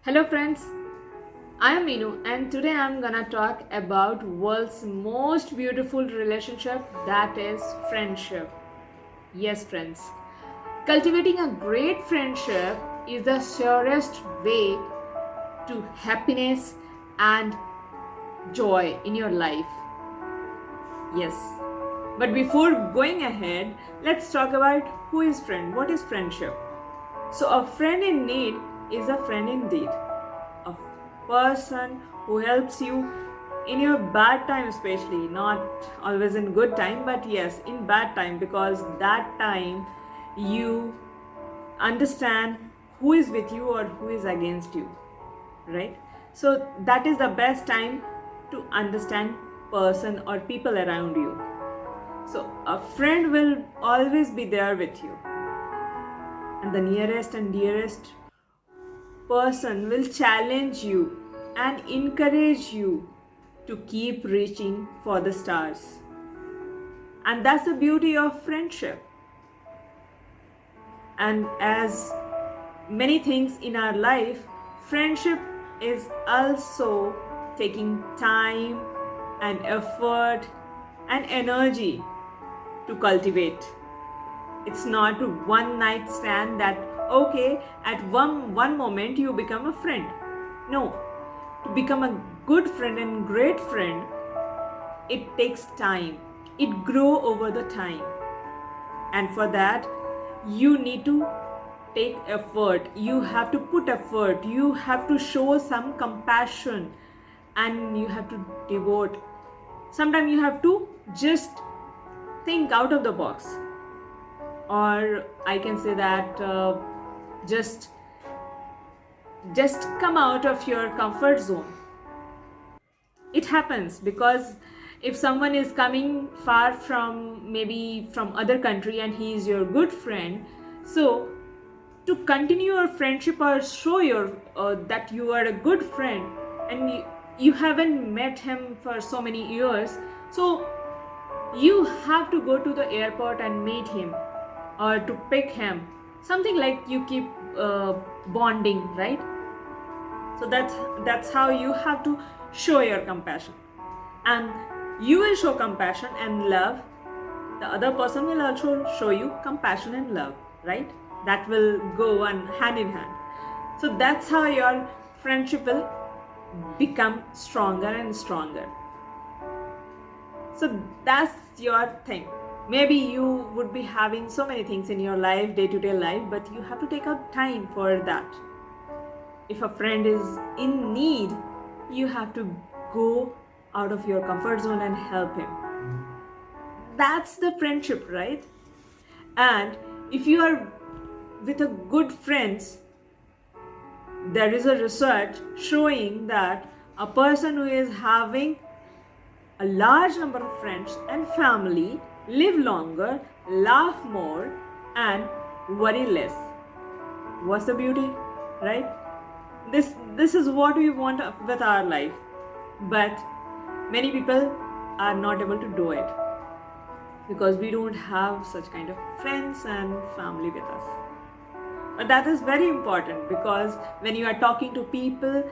Hello friends, I am Meenu and today I am gonna talk about world's most beautiful relationship, that is friendship. Yes friends, cultivating a great friendship is the surest way to happiness and joy in your life. Yes. But before going ahead, let's talk about who is friend. What is friendship? So a friend in need is a friend indeed. A person who helps you in your bad time, especially, not always in good time, but yes, in bad time, because that time you understand who is with you or who is against you, right? So that is the best time to understand person or people around you. So a friend will always be there with you, and the nearest and dearest person will challenge you and encourage you to keep reaching for the stars. And that's the beauty of friendship. And as many things in our life, friendship is also taking time and effort and energy to cultivate. It's not a one night stand that okay, at one moment you become a friend. No, to become a good friend and great friend, it takes time. It grow over the time. And for that, you need to take effort. You have to put effort. You have to show some compassion and you have to devote. Sometimes you have to just think out of the box, or I can say that just just come out of your comfort zone. It happens because if someone is coming far from, maybe from other country, and he is your good friend, so to continue your friendship or show your that you are a good friend, and you haven't met him for so many years, so you have to go to the airport and meet him or to pick him, something like you keep bonding, right? So that's how you have to show your compassion, and you will show compassion and love. The other person will also show you compassion and love, right? That will go on hand in hand. So that's how your friendship will become stronger and stronger. So that's your thing. Maybe you would be having so many things in your life, day-to-day life, but you have to take out time for that. If a friend is in need, you have to go out of your comfort zone and help him. That's the friendship, right? And if you are with a good friends, there is a research showing that a person who is having a large number of friends and family live longer, laugh more, and worry less. What's the beauty, right? This is what we want with our life, but many people are not able to do it because we don't have such kind of friends and family with us. But that is very important, because when you are talking to people,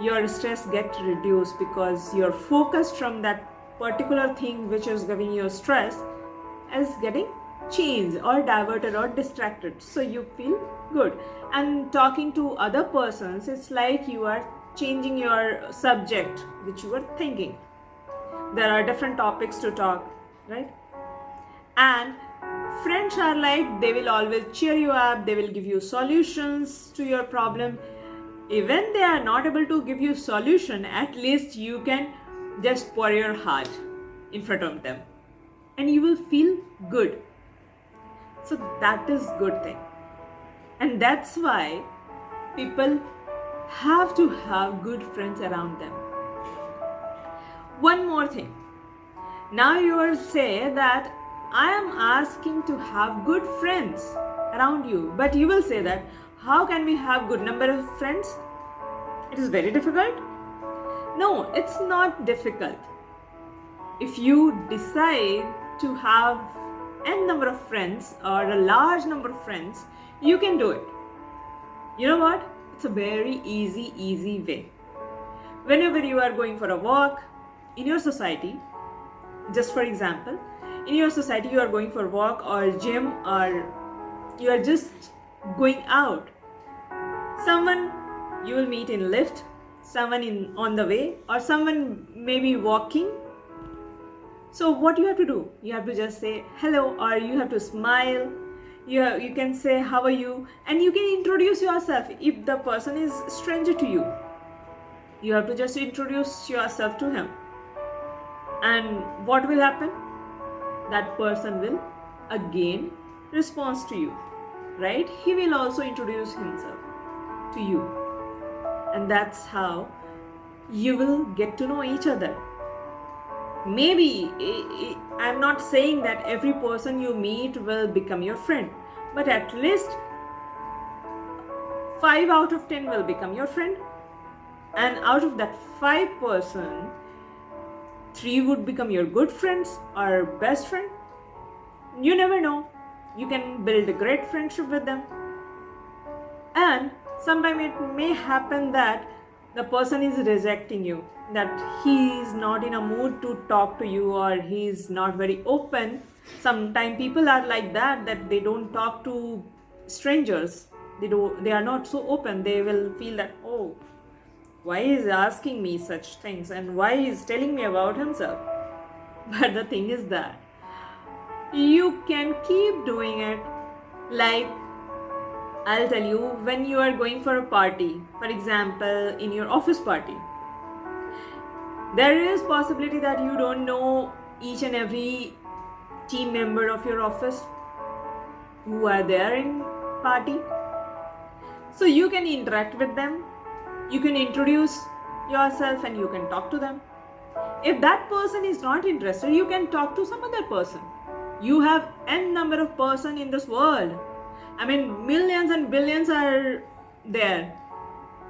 your stress gets reduced because you're focused from that particular thing which is giving you stress is getting changed or diverted or distracted, so you feel good. And talking to other persons, it's like you are changing your subject which you were thinking. There are different topics to talk, right? And friends are like, they will always cheer you up, they will give you solutions to your problem. Even they are not able to give you solution, at least you can just pour your heart in front of them and you will feel good. So that is good thing, and that's why people have to have good friends around them. One more thing, now you will say that I am asking to have good friends around you, but you will say that how can we have good number of friends? It is very difficult. No, it's not difficult. If you decide to have n number of friends or a large number of friends, you can do it. You know what? It's a very easy way. Whenever you are going for a walk in your society, just for example, in your society you are going for a walk or gym, or you are just going out, someone you will meet in lift, someone in on the way, or someone maybe walking. So what you have to do, you have to just say hello, or you have to smile. You can say how are you, and you can introduce yourself. If the person is stranger to you, you have to just introduce yourself to him. And what will happen? That person will again respond to you, right? He will also introduce himself to you. And that's how you will get to know each other. Maybe I'm not saying that every person you meet will become your friend, but at least 5 out of 10 will become your friend. And out of that 5%, 3 would become your good friends or best friend. You never know. You can build a great friendship with them. And sometimes it may happen that the person is rejecting you, that he is not in a mood to talk to you, or he is not very open. Sometimes people are like that they don't talk to strangers. They are not so open. They will feel that, oh, why is he asking me such things, and why is he telling me about himself? But the thing is that you can keep doing it. Like, I'll tell you, when you are going for a party, for example, in your office party, there is possibility that you don't know each and every team member of your office who are there in party. So you can interact with them, you can introduce yourself, and you can talk to them. If that person is not interested, you can talk to some other person. You have n number of person in this world. I mean, millions and billions are there.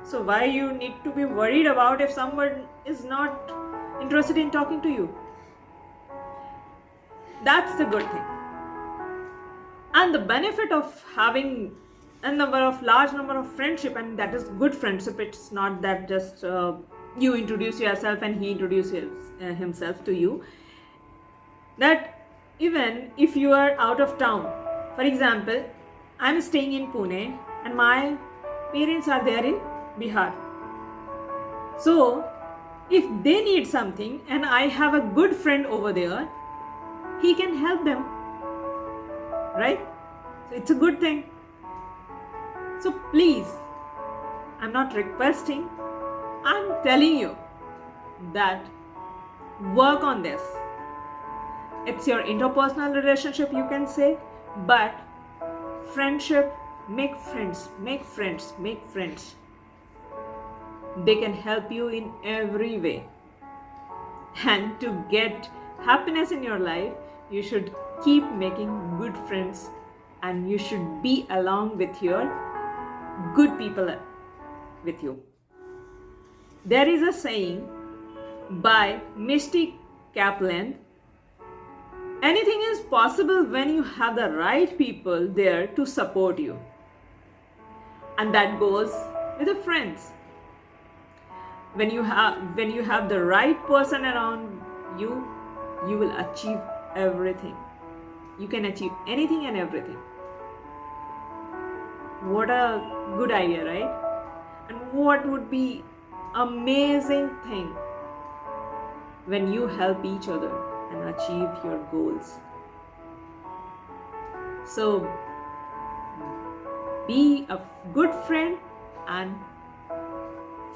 So why you need to be worried about if someone is not interested in talking to you? That's the good thing. And the benefit of having large number of friendship, and that is good friendship. It's not that just you introduce yourself and he introduces himself to you. That even if you are out of town, for example, I'm staying in Pune and my parents are there in Bihar. So if they need something and I have a good friend over there, he can help them, right? So it's a good thing. So please, I'm not requesting, I'm telling you that work on this. It's your interpersonal relationship, you can say, but friendship, make friends. They can help you in every way. And to get happiness in your life, you should keep making good friends, and you should be along with your good people with you. There is a saying by Misty Kaplan, anything is possible when you have the right people there to support you. And that goes with the friends. When you have the right person around you, you will achieve everything. You can achieve anything and everything. What a good idea, right? And what would be amazing thing when you help each other and achieve your goals. So be a good friend and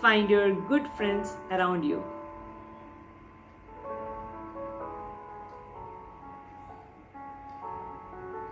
find your good friends around you.